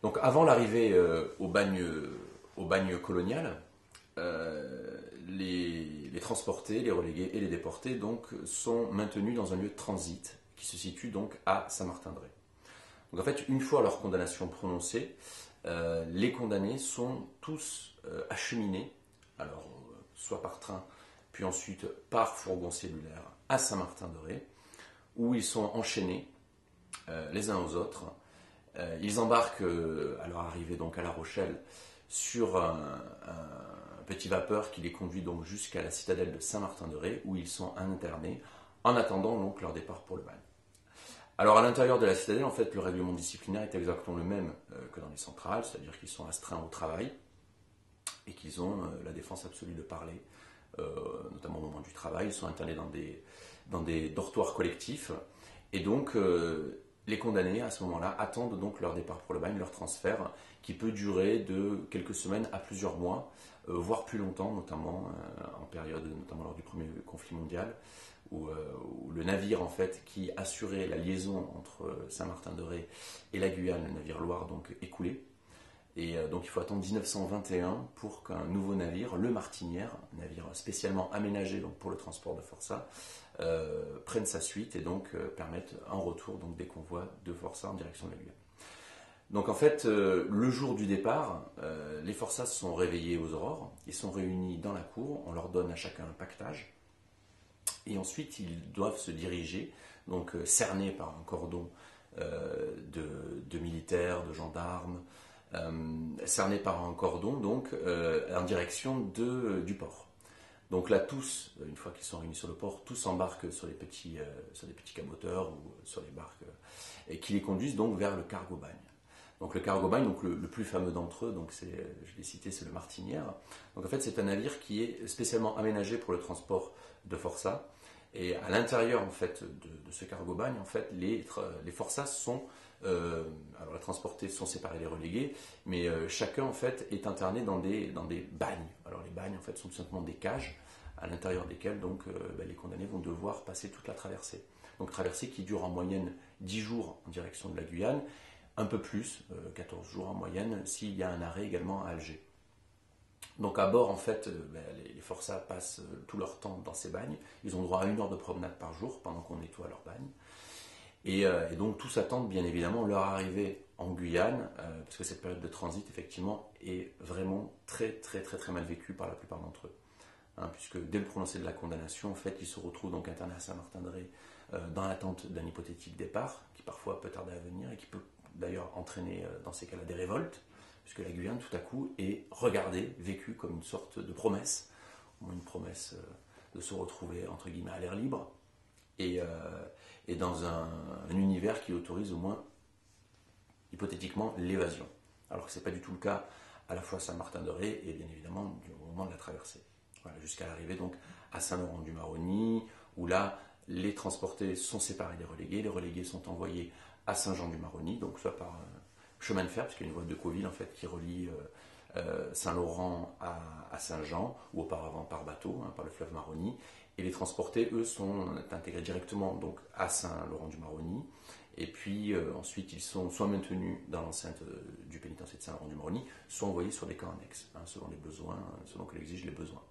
Donc avant l'arrivée au bagne colonial, les transportés, les relégués et les déportés donc, sont maintenus dans un lieu de transit qui se situe donc à Saint-Martin-de-Ré. Donc en fait, une fois leur condamnation prononcée, les condamnés sont tous acheminés, alors soit par train, puis ensuite par fourgon cellulaire à Saint-Martin-de-Ré, où ils sont enchaînés les uns aux autres. Ils embarquent à leur arrivée donc à La Rochelle sur un petit vapeur qui les conduit donc jusqu'à la citadelle de Saint-Martin-de-Ré, où ils sont internés en attendant donc leur départ pour le bagne. Alors à l'intérieur de la citadelle, en fait, le règlement disciplinaire est exactement le même que dans les centrales, c'est-à-dire qu'ils sont astreints au travail et qu'ils ont la défense absolue de parler, notamment au moment du travail. Ils sont internés dans des dortoirs collectifs et donc les condamnés à ce moment-là attendent donc leur départ pour le bagne, leur transfert, qui peut durer de quelques semaines à plusieurs mois, voire plus longtemps, notamment en période, notamment lors du premier conflit mondial, où le navire en fait qui assurait la liaison entre Saint-Martin-de-Ré et la Guyane, le navire Loire, donc est coulé. Et donc il faut attendre 1921 pour qu'un nouveau navire, le Martinière, un navire spécialement aménagé donc, pour le transport de forçats, prenne sa suite et donc permette un retour donc, des convois de forçats en direction de la Guyane. Donc en fait, le jour du départ, les forçats sont réveillés aux aurores, ils sont réunis dans la cour, on leur donne à chacun un pactage, et ensuite ils doivent se diriger, donc cernés par un cordon de militaires, de gendarmes, cernés par un cordon donc en direction du port. Donc là, tous, une fois qu'ils sont réunis sur le port, tous embarquent sur des petits caboteurs ou sur les barques et qui les conduisent donc vers le cargo-bagne. Donc le cargo-bagne, donc le plus fameux d'entre eux, donc je l'ai cité, c'est le Martinière. Donc en fait, c'est un navire qui est spécialement aménagé pour le transport de forçats. Et à l'intérieur en fait de ce cargo-bagne, en fait, les forçats sont alors les transportés sont séparés des relégués, mais chacun en fait est interné dans des bagnes. Alors les bagnes en fait sont tout simplement des cages à l'intérieur desquelles donc les condamnés vont devoir passer toute la traversée. Donc traversée qui dure en moyenne 10 jours en direction de la Guyane, un peu plus, 14 jours en moyenne, s'il y a un arrêt également à Alger. Donc à bord, en fait, les forçats passent tout leur temps dans ces bagnes. Ils ont droit à 1 heure de promenade par jour pendant qu'on nettoie leur bagne. Et donc tous attendent bien évidemment leur arrivée en Guyane, parce que cette période de transit, effectivement, est vraiment très très très très mal vécue par la plupart d'entre eux. Puisque dès le prononcé de la condamnation, en fait, ils se retrouvent donc internés à Saint-Martin-de-Ré dans l'attente d'un hypothétique départ, qui parfois peut tarder à venir et qui peut d'ailleurs entraîner dans ces cas-là des révoltes, puisque la Guyane, tout à coup, est regardée, vécue comme une sorte de promesse, au moins une promesse de se retrouver, entre guillemets, à l'air libre, et dans un univers qui autorise au moins, hypothétiquement, l'évasion. Alors que ce n'est pas du tout le cas à la fois à Saint-Martin-de-Ré et bien évidemment au moment de la traversée. Voilà, jusqu'à l'arrivée donc à Saint-Laurent-du-Maroni, où là, les transportés sont séparés des relégués. Les relégués sont envoyés à Saint-Jean-du-Maroni, donc soit par chemin de fer, puisqu'il y a une voie de Decauville en fait, qui relie Saint-Laurent à Saint-Jean, ou auparavant par bateau, par le fleuve Maroni. Et les transportés, eux, sont intégrés directement donc, à Saint-Laurent-du-Maroni. Et puis ensuite, ils sont soit maintenus dans l'enceinte du pénitencier de Saint-Laurent-du-Maroni, soit envoyés sur des camps annexes, selon les besoins, selon que l'exigent les besoins.